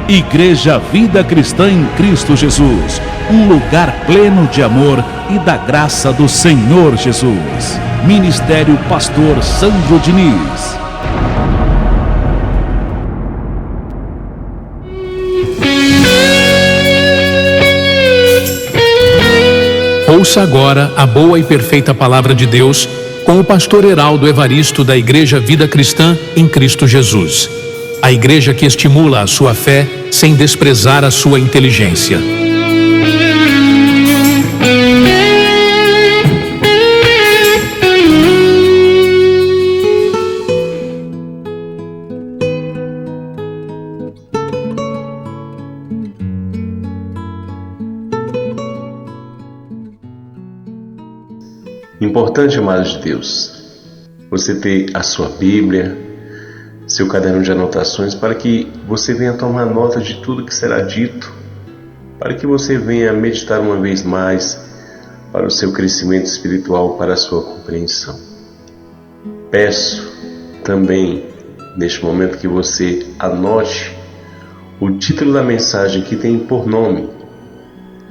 Igreja Vida Cristã em Cristo Jesus, um lugar pleno de amor e da graça do Senhor Jesus. Ministério Pastor Sandro Diniz. Ouça agora a boa e perfeita palavra de Deus com o pastor Heraldo Evaristo da Igreja Vida Cristã em Cristo Jesus. A igreja que estimula a sua fé sem desprezar a sua inteligência. Importante, amados de Deus, você ter a sua Bíblia, seu caderno de anotações, para que você venha tomar nota de tudo que será dito, para que você venha meditar uma vez mais para o seu crescimento espiritual, para a sua compreensão. Peço também, neste momento, que você anote o título da mensagem, que tem por nome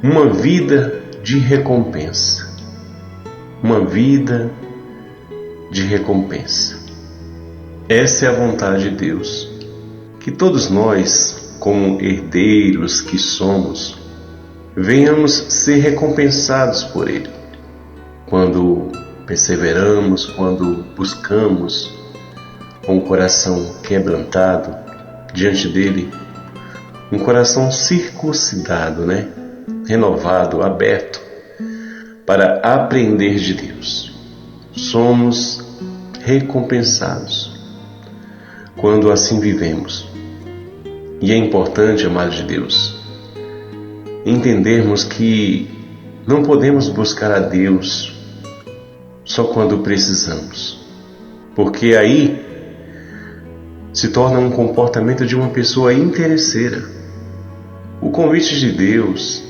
Uma Vida de Recompensa. Uma vida de recompensa. Essa é a vontade de Deus, que todos nós, como herdeiros que somos, venhamos ser recompensados por Ele, quando perseveramos, quando buscamos com o coração quebrantado diante dEle, um coração circuncidado, renovado, aberto, para aprender de Deus. Somos recompensados quando assim vivemos. E é importante, amados de Deus, entendermos que não podemos buscar a Deus só quando precisamos, porque aí se torna um comportamento de uma pessoa interesseira. O convite de Deus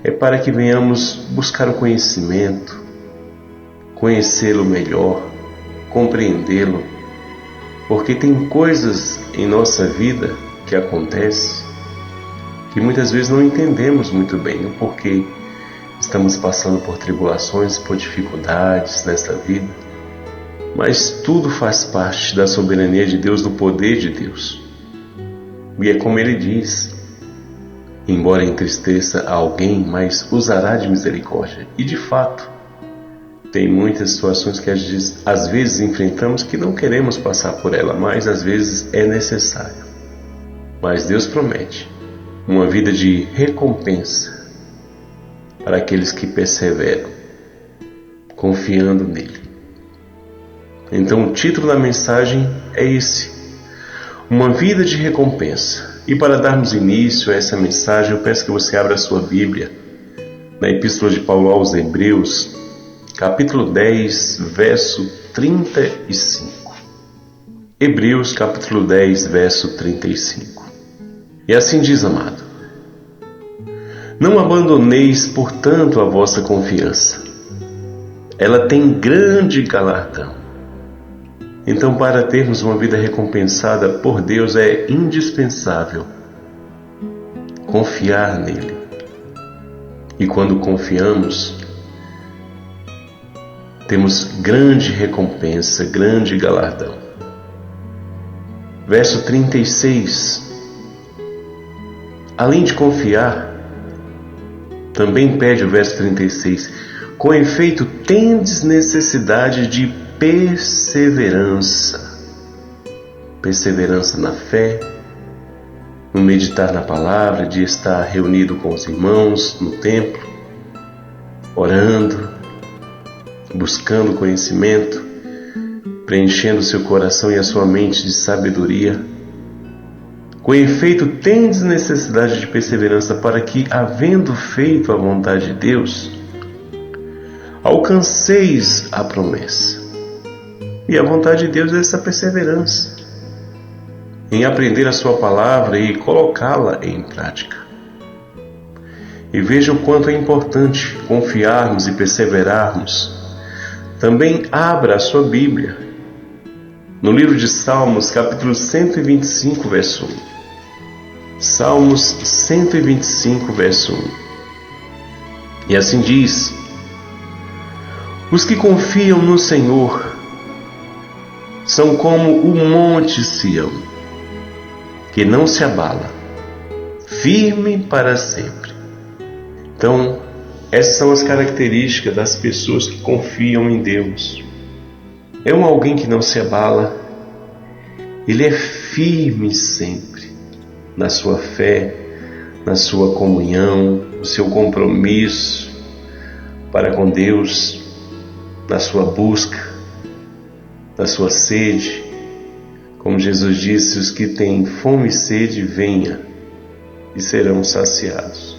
é para que venhamos buscar o conhecimento, conhecê-lo melhor, compreendê-lo, porque tem coisas em nossa vida que acontecem que muitas vezes não entendemos muito bem o porquê estamos passando por tribulações, por dificuldades nesta vida, mas tudo faz parte da soberania de Deus, do poder de Deus. E é como Ele diz: embora entristeça a alguém, mas usará de misericórdia. E de fato, tem muitas situações que às vezes enfrentamos que não queremos passar por ela, mas às vezes é necessário. Mas Deus promete uma vida de recompensa para aqueles que perseveram, confiando nele. Então o título da mensagem é esse: Uma Vida de Recompensa. E para darmos início a essa mensagem, eu peço que você abra a sua Bíblia na Epístola de Paulo aos Hebreus, capítulo 10, verso 35. Hebreus, capítulo 10, verso 35. E assim diz, amado: Não abandoneis, portanto, a vossa confiança. Ela tem grande galardão. Então, para termos uma vida recompensada por Deus, é indispensável confiar nele. E quando confiamos, temos grande recompensa, grande galardão. Verso 36. Além de confiar, também pede o verso 36. Com efeito, tendes necessidade de perseverança. Perseverança na fé, no meditar na palavra, de estar reunido com os irmãos no templo, orando, buscando conhecimento, preenchendo seu coração e a sua mente de sabedoria. Com efeito, tendes necessidade de perseverança, para que, havendo feito a vontade de Deus, alcanceis a promessa. E a vontade de Deus é essa perseverança, em aprender a sua palavra e colocá-la em prática. E veja o quanto é importante confiarmos e perseverarmos. Também abra a sua Bíblia no livro de Salmos, capítulo 125, verso 1. Salmos 125, verso 1. E assim diz: os que confiam no Senhor são como o monte Sião, que não se abala, firme para sempre. Então, essas são as características das pessoas que confiam em Deus. É alguém que não se abala, ele é firme sempre na sua fé, na sua comunhão, no seu compromisso para com Deus, na sua busca, na sua sede. Como Jesus disse: os que têm fome e sede, venha e serão saciados.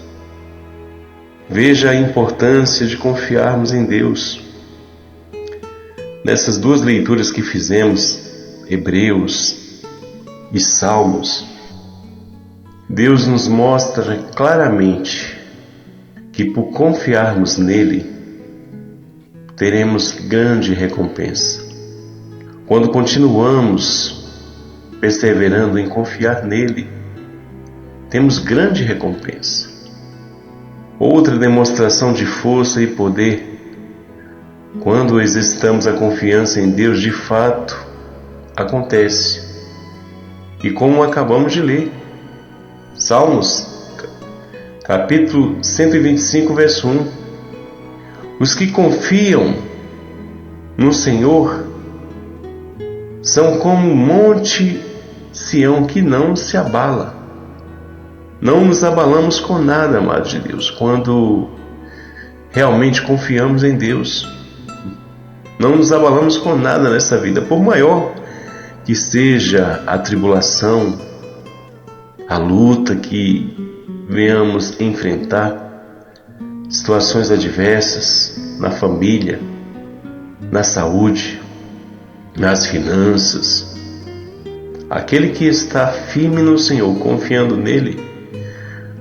Veja a importância de confiarmos em Deus. Nessas duas leituras que fizemos, Hebreus e Salmos, Deus nos mostra claramente que por confiarmos nele, teremos grande recompensa. Quando continuamos perseverando em confiar nele, temos grande recompensa. Outra demonstração de força e poder, quando exercitamos a confiança em Deus, de fato acontece. E como acabamos de ler, Salmos, capítulo 125, verso 1. Os que confiam no Senhor são como o monte Sião que não se abala. Não nos abalamos com nada, amados de Deus, quando realmente confiamos em Deus. Não nos abalamos com nada nessa vida, por maior que seja a tribulação, a luta que venhamos enfrentar, situações adversas na família, na saúde, nas finanças. Aquele que está firme no Senhor, confiando nele,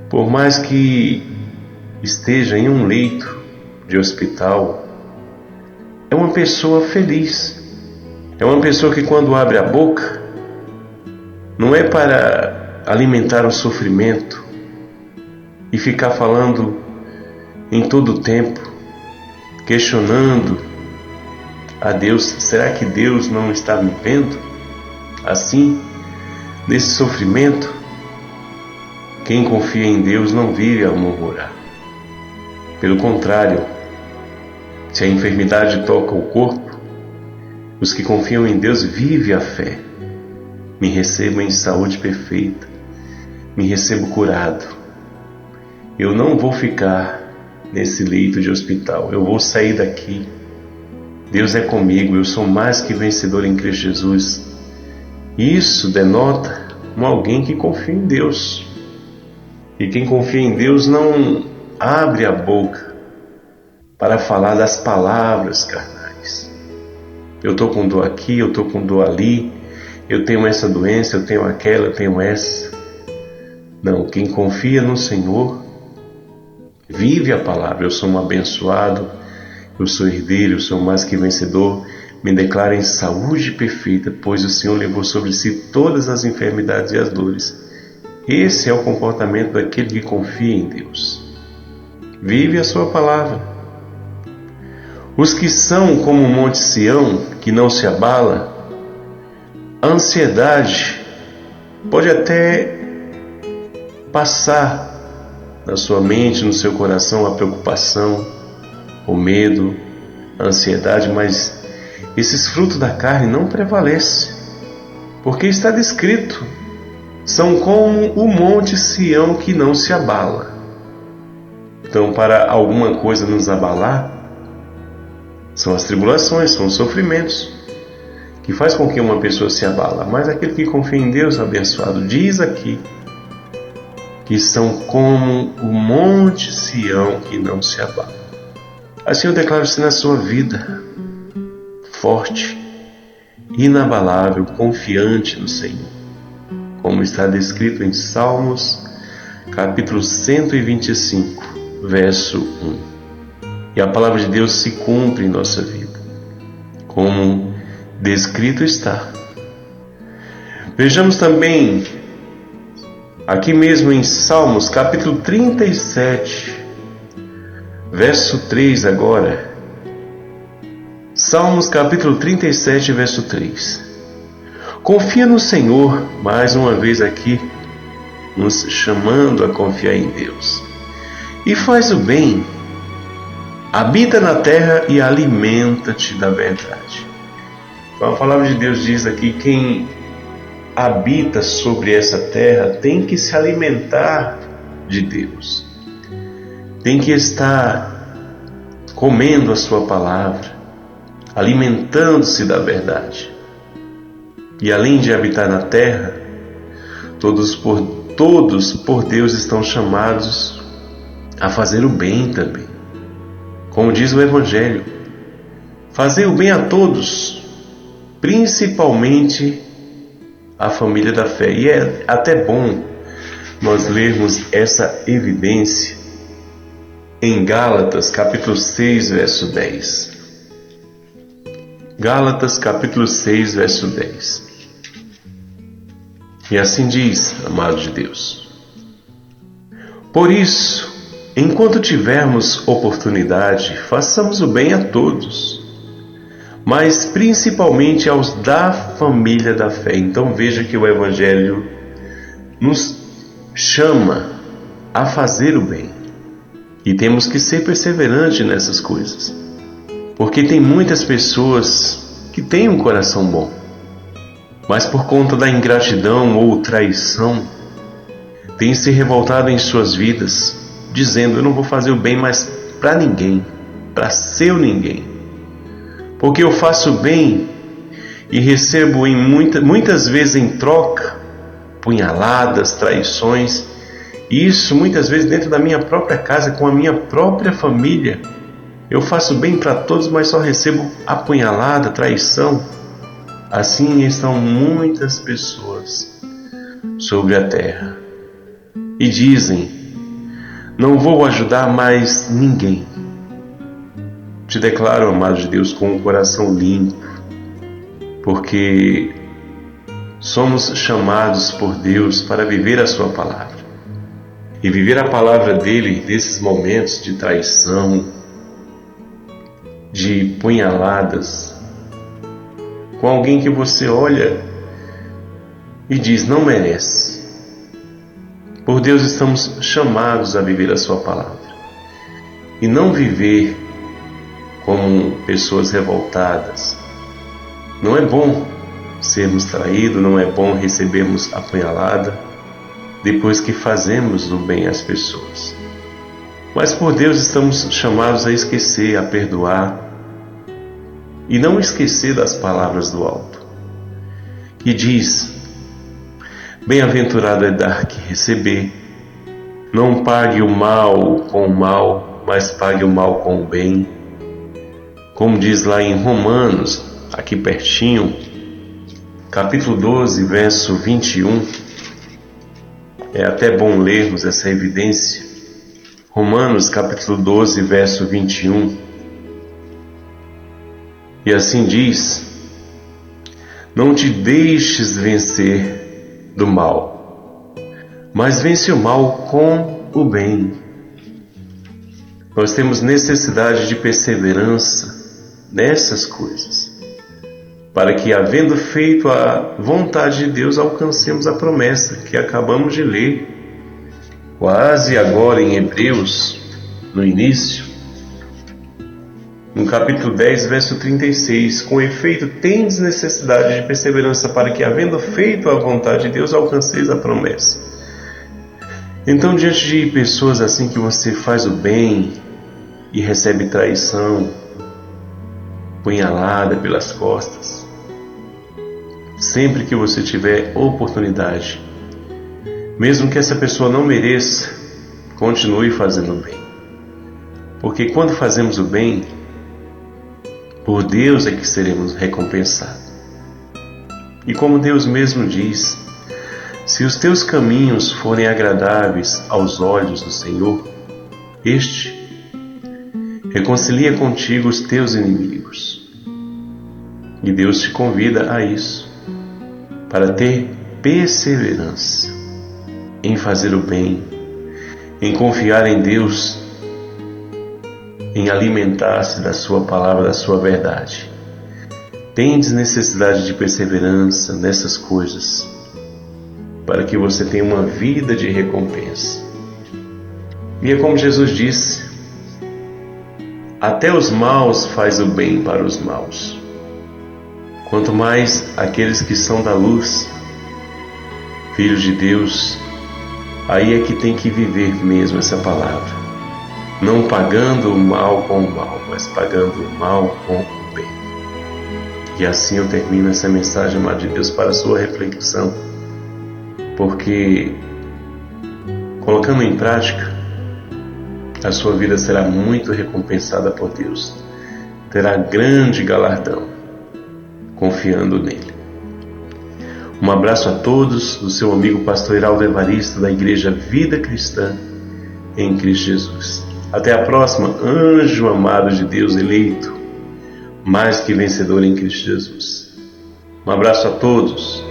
por mais que esteja em um leito de hospital, é uma pessoa feliz. É uma pessoa que, quando abre a boca, não é para alimentar o sofrimento e ficar falando em todo o tempo, questionando a Deus: será que Deus não está me vendo? Assim, nesse sofrimento, quem confia em Deus não vive a murmurar. Pelo contrário, se a enfermidade toca o corpo, os que confiam em Deus vivem a fé. Me recebo em saúde perfeita, me recebo curado. Eu não vou ficar nesse leito de hospital, eu vou sair daqui. Deus é comigo, eu sou mais que vencedor em Cristo Jesus. Isso denota alguém que confia em Deus. E quem confia em Deus não abre a boca para falar das palavras carnais. Eu estou com dor aqui, eu estou com dor ali, eu tenho essa doença, eu tenho aquela, eu tenho essa. Não, quem confia no Senhor vive a palavra. Eu sou um abençoado, eu sou herdeiro, eu sou mais que vencedor. Me declaro em saúde perfeita, pois o Senhor levou sobre si todas as enfermidades e as dores. Esse é o comportamento daquele que confia em Deus. Vive a sua palavra. Os que são como o monte Sião, que não se abala, a ansiedade pode até passar na sua mente, no seu coração, a preocupação, o medo, a ansiedade, mas esses frutos da carne não prevalecem, porque está descrito: são como o monte Sião que não se abala. Então, para alguma coisa nos abalar, são as tribulações, são os sofrimentos, que faz com que uma pessoa se abala. Mas aquele que confia em Deus, abençoado, diz aqui que são como o monte Sião que não se abala. Assim eu declaro isso na sua vida: forte, inabalável, confiante no Senhor, como está descrito em Salmos, capítulo 125, verso 1. E a palavra de Deus se cumpre em nossa vida, como descrito está. Vejamos também Aqui mesmo em Salmos, capítulo 37, verso 3 agora. Salmos, capítulo 37, verso 3. Confia no Senhor, mais uma vez aqui, nos chamando a confiar em Deus. E faz o bem, habita na terra e alimenta-te da verdade. Então a palavra de Deus diz aqui: quem habita sobre essa terra tem que se alimentar de Deus, tem que estar comendo a sua palavra, alimentando-se da verdade. E além de habitar na terra, todos por Deus estão chamados a fazer o bem também. Como diz o Evangelho, fazer o bem a todos, principalmente a família da fé. E é até bom nós lermos essa evidência em Gálatas, capítulo 6, verso 10. Gálatas, capítulo 6, verso 10. E assim diz, amado de Deus: por isso, enquanto tivermos oportunidade, façamos o bem a todos, mas principalmente aos da família da fé. Então veja que o Evangelho nos chama a fazer o bem. E temos que ser perseverantes nessas coisas. Porque tem muitas pessoas que têm um coração bom, mas por conta da ingratidão ou traição, têm se revoltado em suas vidas, dizendo: eu não vou fazer o bem mais para ninguém, para seu ninguém. Porque eu faço bem e recebo muitas vezes em troca punhaladas, traições, e isso muitas vezes dentro da minha própria casa, com a minha própria família. Eu faço bem para todos, mas só recebo apunhalada, traição. Assim estão muitas pessoas sobre a terra e dizem: não vou ajudar mais ninguém. Te declaro, amado de Deus, com o coração limpo, porque somos chamados por Deus para viver a sua palavra. E viver a palavra dele nesses momentos de traição, de punhaladas, com alguém que você olha e diz: não merece. Por Deus estamos chamados a viver a sua palavra e não viver como pessoas revoltadas. Não é bom sermos traídos, não é bom recebermos apunhalada depois que fazemos o bem às pessoas. Mas por Deus estamos chamados a esquecer, a perdoar e não esquecer das palavras do alto, que diz: bem-aventurado é dar que receber. Não pague o mal com o mal, mas pague o mal com o bem. Como diz lá em Romanos, aqui pertinho, capítulo 12, verso 21. É até bom lermos essa evidência. Romanos, capítulo 12, verso 21. E assim diz: não te deixes vencer do mal, mas vence o mal com o bem. Nós temos necessidade de perseverança nessas coisas, para que, havendo feito a vontade de Deus, alcancemos a promessa que acabamos de ler quase agora em Hebreus, no início, no capítulo 10, verso 36. Com efeito, tendes necessidade de perseverança, para que, havendo feito a vontade de Deus, alcanceis a promessa. Então, diante de pessoas assim que você faz o bem e recebe traição, punhalada pelas costas, sempre que você tiver oportunidade, mesmo que essa pessoa não mereça, continue fazendo o bem. Porque quando fazemos o bem, por Deus é que seremos recompensados. E como Deus mesmo diz: se os teus caminhos forem agradáveis aos olhos do Senhor, este reconcilia contigo os teus inimigos. E Deus te convida a isso, para ter perseverança. em fazer o bem, em confiar em Deus, em alimentar-se da sua palavra, da sua verdade. Tendes necessidade de perseverança nessas coisas, para que você tenha uma vida de recompensa. E é como Jesus disse: até os maus faz o bem para os maus. Quanto mais aqueles que são da luz, filhos de Deus, aí é que tem que viver mesmo essa palavra. Não pagando o mal com o mal, mas pagando o mal com o bem. E assim eu termino essa mensagem, amado de Deus, para a sua reflexão, porque colocando em prática, a sua vida será muito recompensada por Deus. Terá grande galardão, confiando nele. Um abraço a todos, do seu amigo pastor Heraldo Evaristo, da Igreja Vida Cristã em Cristo Jesus. Até a próxima, anjo amado de Deus eleito, mais que vencedor em Cristo Jesus. Um abraço a todos.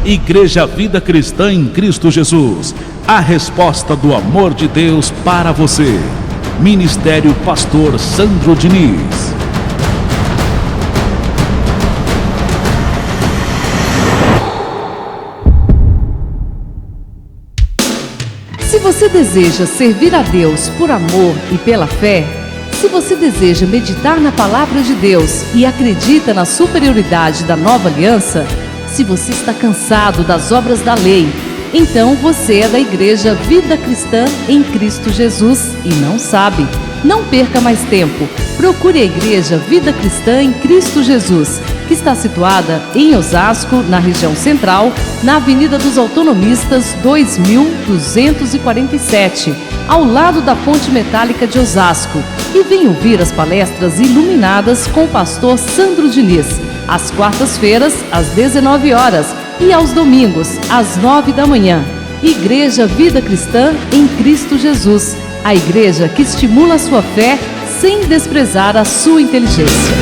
Igreja Vida Cristã em Cristo Jesus, a resposta do amor de Deus para você. Ministério Pastor Sandro Diniz. Se você deseja servir a Deus por amor e pela fé, se você deseja meditar na palavra de Deus e acredita na superioridade da nova aliança, se você está cansado das obras da lei, então você é da Igreja Vida Cristã em Cristo Jesus e não sabe. Não perca mais tempo. Procure a Igreja Vida Cristã em Cristo Jesus, que está situada em Osasco, na região central, na Avenida dos Autonomistas 2247, ao lado da Ponte Metálica de Osasco. E venha ouvir as palestras iluminadas com o pastor Sandro Diniz, às quartas-feiras, às 19 horas e aos domingos, às 9 da manhã. Igreja Vida Cristã em Cristo Jesus, a igreja que estimula a sua fé sem desprezar a sua inteligência.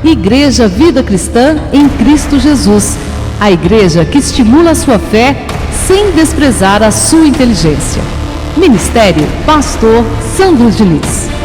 Igreja Vida Cristã em Cristo Jesus, a igreja que estimula a sua fé sem desprezar a sua inteligência. Ministério Pastor Sandro Diniz.